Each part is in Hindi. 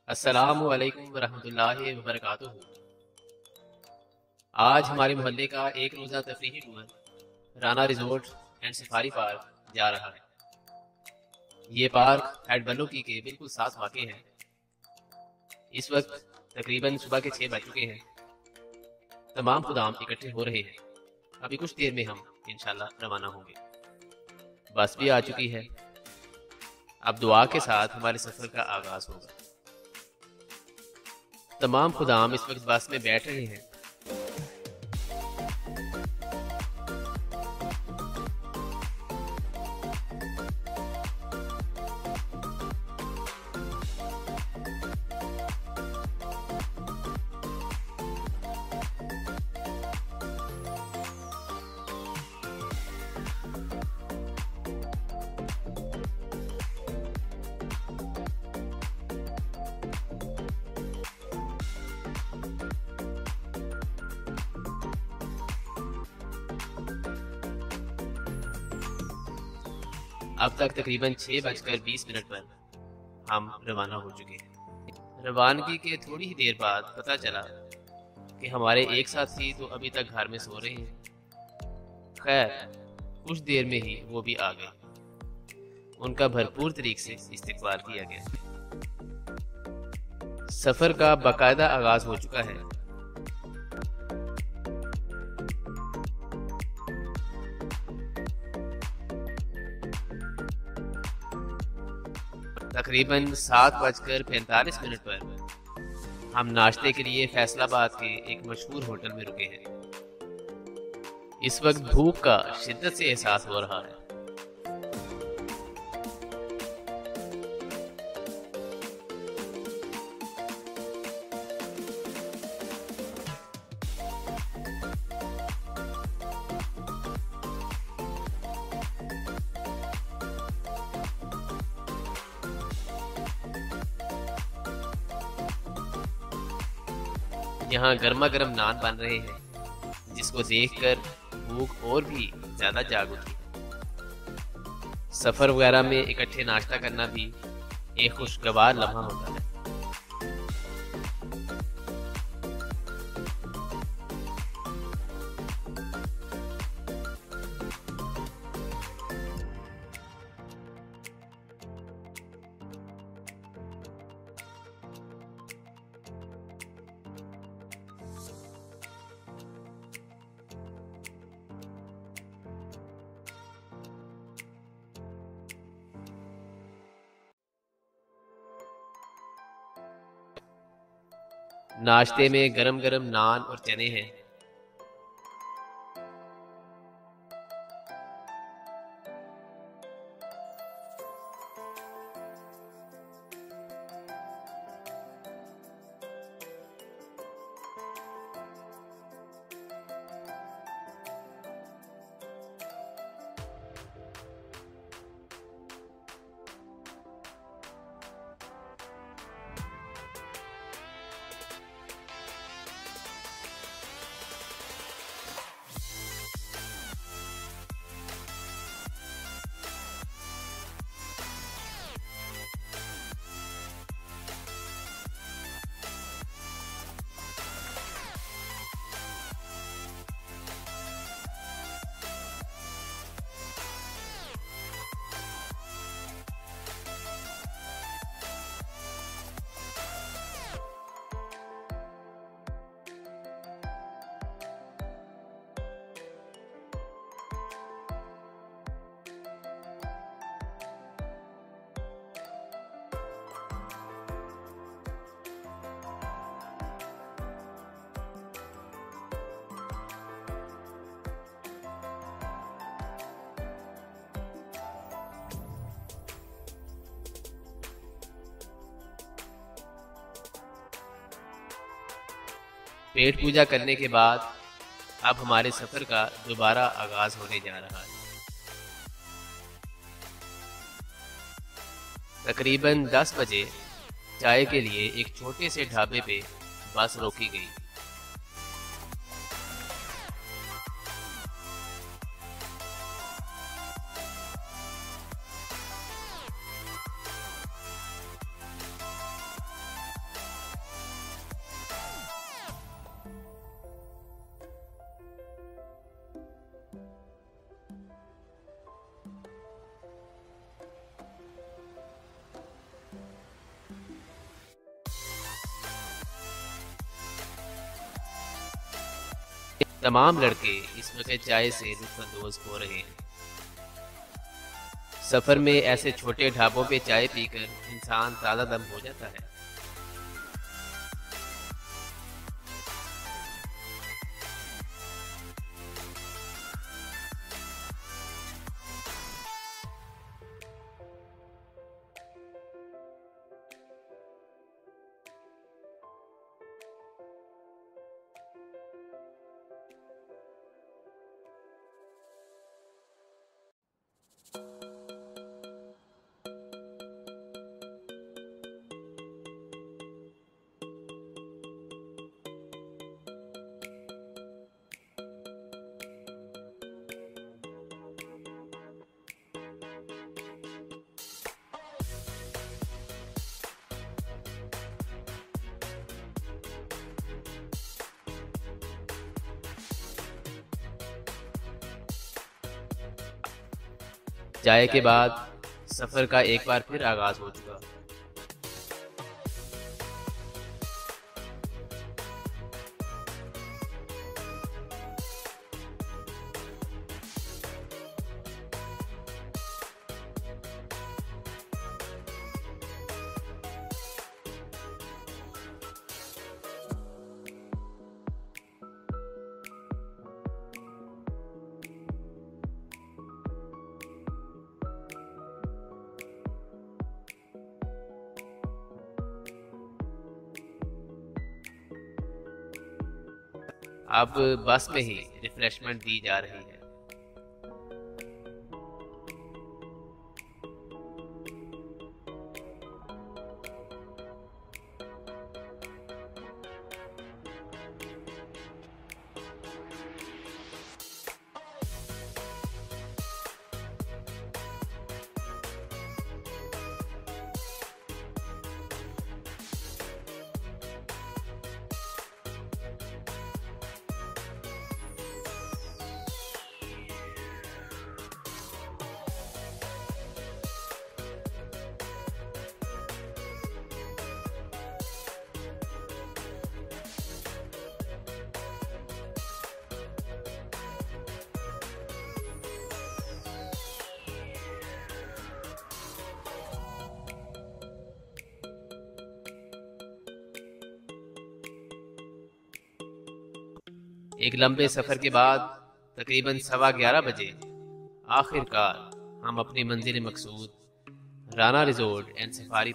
अस्सलामु अलैकुम वरहमतुल्लाहि वबरकातुहू। आज हमारे मोहल्ले का एक रोज़ा तफरीही tour Rana resort and safari park जा रहा है। ये पार्क हेड बल्लोकी के बिल्कुल साथ वाक़े है। इस वक्त तकरीबन सुबह के 6 बज चुके हैं। तमाम खुदाम इकट्ठे हो रहे हैं। अभी कुछ देर में हम इंशाल्लाह रवाना होंगे। बस भी आ चुकी है। अब दुआ के साथ हमारे सफ़र का आगाज़ होगा। तमाम खुदाम इस वक्त बस में बैठ रहे हैं। अब तक तकरीबन 6:20 पर हम रवाना हो चुके हैं। रवानगी के थोड़ी ही देर बाद पता चला कि हमारे एक साथी तो अभी तक घर में सो रहे हैं। खैर, कुछ देर में ही वो भी आ गए। उनका भरपूर तरीके से इस्तकबाल किया गया। सफर का बाकायदा आगाज हो चुका है। तकरीबन 7:45 पर हम नाश्ते के लिए फैसलाबाद के एक मशहूर होटल में रुके हैं। इस वक्त भूख का शिद्दत से एहसास हो रहा है। यहाँ गर्मा गर्म नान बन रहे हैं, जिसको देखकर भूख और भी ज्यादा जाग उठी। सफर वगैरह में इकट्ठे नाश्ता करना भी एक खुशगवार लम्हा होता है। नाश्ते में गरम गरम नान और चने हैं। पेट पूजा करने के बाद अब हमारे सफर का दोबारा आगाज होने जा रहा है। तकरीबन 10 बजे चाय के लिए एक छोटे से ढाबे पे बस रोकी गई। तमाम लड़के इस वक्त चाय से लुत्फानंदोज हो रहे हैं। सफर में ऐसे छोटे ढाबों पे चाय पीकर इंसान ताज़ा दम हो जाता है। चाय के बाद सफर का एक बार फिर आगाज हो चुका। अब बस में ही रिफ्रेशमेंट दी जा रही है। एक लंबे सफर के बाद तकरीबन 11:15 बजे आखिरकार हम अपनी मंजिल मकसूद राना रिजोर्ट एंड सफारी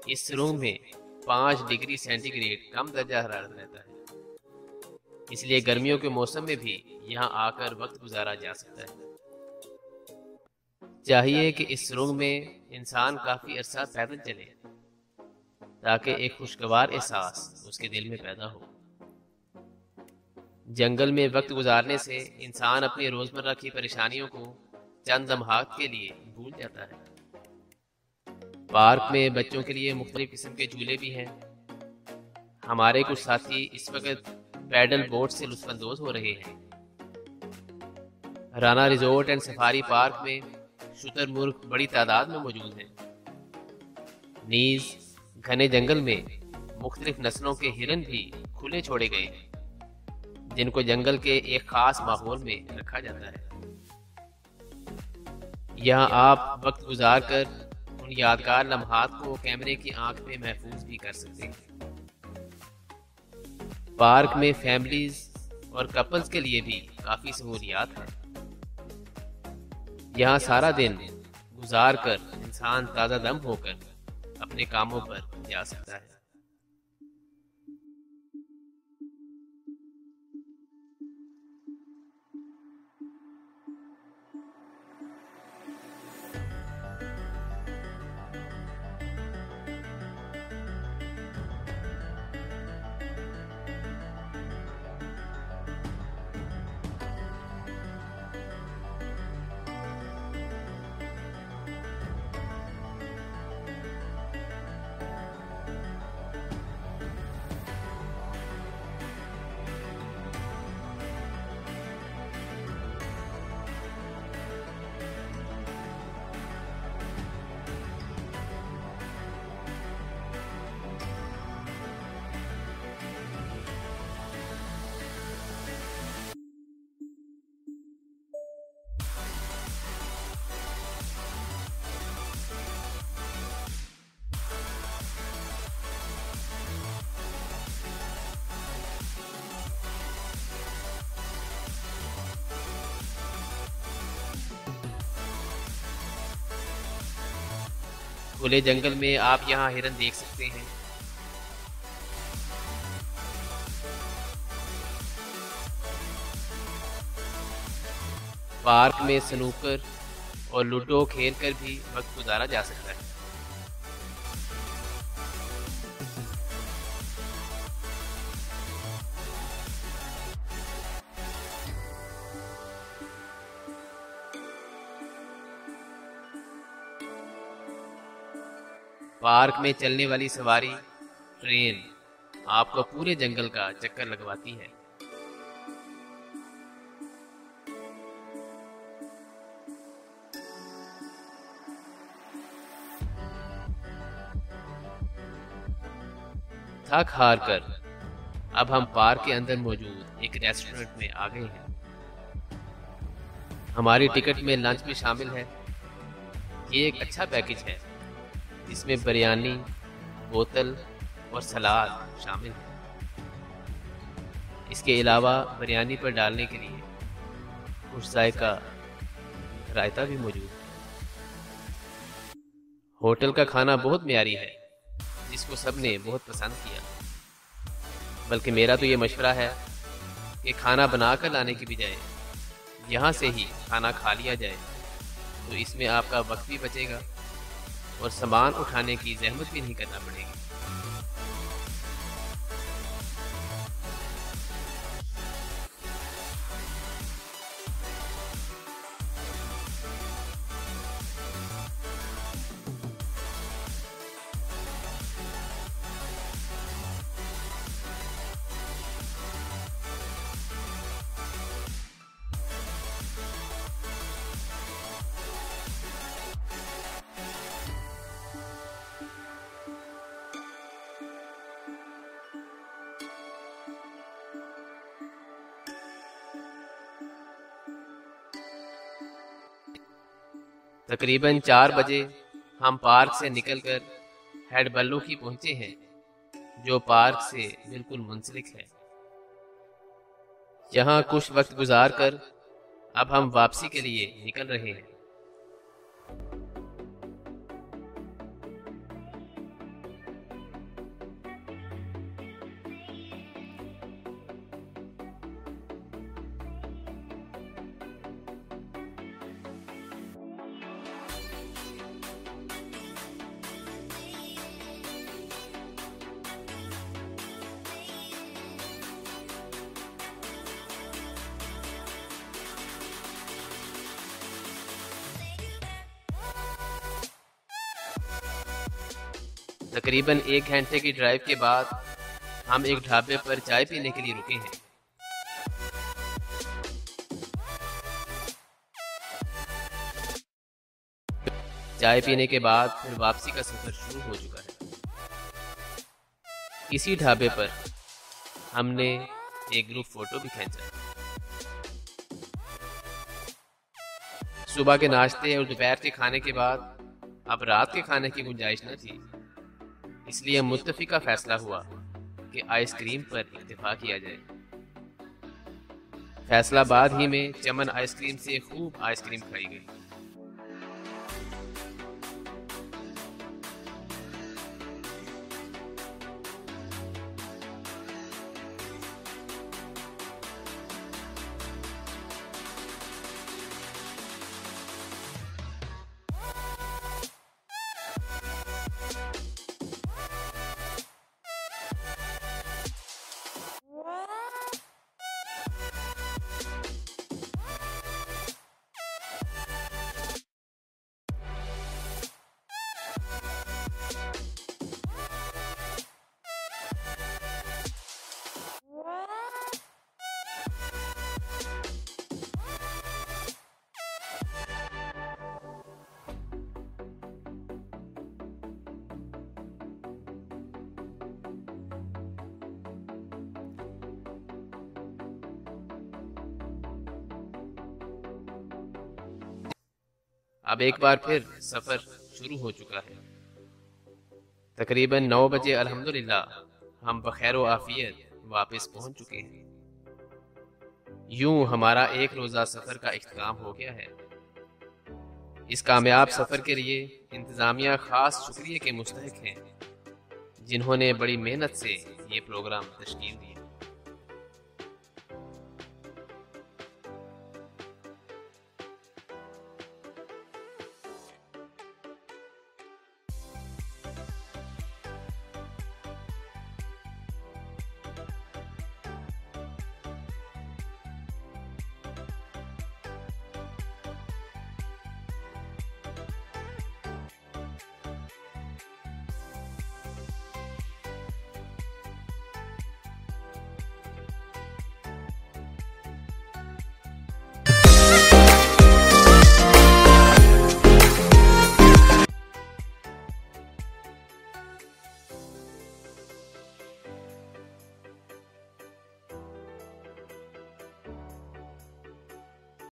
इस सुरंग में 5 डिग्री सेंटीग्रेड कम दर्जा हरारत रहता है, इसलिए गर्मियों के मौसम में भी यहाँ आकर वक्त गुजारा जा सकता है। चाहिए कि इस सुरंग में इंसान काफी अरसा पैदल चले ताकि एक खुशगवार एहसास उसके दिल में पैदा हो। जंगल में वक्त गुजारने से इंसान अपनी रोजमर्रा की परेशानियों को चंद लम्हात के लिए भूल जाता है। पार्क में बच्चों के लिए मुख्तलिफ किस्म के झूले भी हैं। हमारे कुछ साथी इस वक्त पैडल बोट से लुत्फानंदोज हो रहे हैं। Rana resort and safari park में शुतुरमुर्ग बड़ी तादाद में मौजूद हैं। नीज घने जंगल में मुख्तलिफ नस्लों के हिरन भी खुले छोड़े गए हैं, जिनको जंगल के एक खास माहौल में रखा जाता है। यहाँ आप वक्त गुजार कर उन यादगार लम्हात को कैमरे की आंख में महफूज भी कर सकते हैं। पार्क में फैमिलीज और कपल्स के लिए भी काफी सहूलियात हैं। यहाँ सारा दिन गुजार कर इंसान ताज़ा दम होकर अपने कामों पर जा सकता है। खुले जंगल में आप यहाँ हिरन देख सकते हैं। पार्क में स्नूकर और लूडो खेल कर भी वक्त गुजारा जा सकता है। पार्क में चलने वाली सवारी ट्रेन आपको पूरे जंगल का चक्कर लगवाती है। थक हार कर अब हम पार्क के अंदर मौजूद एक रेस्टोरेंट में आ गए हैं। हमारी टिकट में लंच भी शामिल है। ये एक अच्छा पैकेज है जिसमें बिरयानी, बोतल और सलाद शामिल है। इसके अलावा बिरयानी पर डालने के लिए खुश जायका रायता भी मौजूद है। होटल का खाना बहुत म्यारी है जिसको सबने बहुत पसंद किया। बल्कि मेरा तो ये मशवरा है कि खाना बनाकर लाने की बजाय यहाँ से ही खाना खा लिया जाए, तो इसमें आपका वक्त भी बचेगा और सामान उठाने की जहमत भी नहीं करना पड़ेगी। तकरीबन 4 बजे हम पार्क से निकलकर हेड बल्लोकी पहुंचे हैं, जो पार्क से बिल्कुल मुंसलिक है। यहाँ कुछ वक्त गुजार कर अब हम वापसी के लिए निकल रहे हैं। तकरीबन 1 घंटे की ड्राइव के बाद हम एक ढाबे पर चाय पीने के लिए रुके हैं। चाय पीने के बाद फिर वापसी का सफर शुरू हो चुका है। इसी ढाबे पर हमने एक ग्रुप फोटो भी खींचा। सुबह के नाश्ते और दोपहर के खाने के बाद अब रात के खाने की गुंजाइश न थी, इसलिए मुत्तफिका फैसला हुआ कि आइसक्रीम पर इत्तेफाक किया जाए। फैसलाबाद ही में चमन आइसक्रीम से खूब आइसक्रीम खाई गई। अब एक बार फिर सफर शुरू हो चुका है। तकरीबन 9 बजे अल्हम्दुलिल्लाह हम बखैर व आफियत वापस पहुंच चुके हैं। यूं हमारा एक रोजा सफर का इख्तिताम हो गया है। इस कामयाब सफर के लिए इंतजामिया खास शुक्रिया के मुस्तहिक हैं, जिन्होंने बड़ी मेहनत से ये प्रोग्राम तश्कील दिया।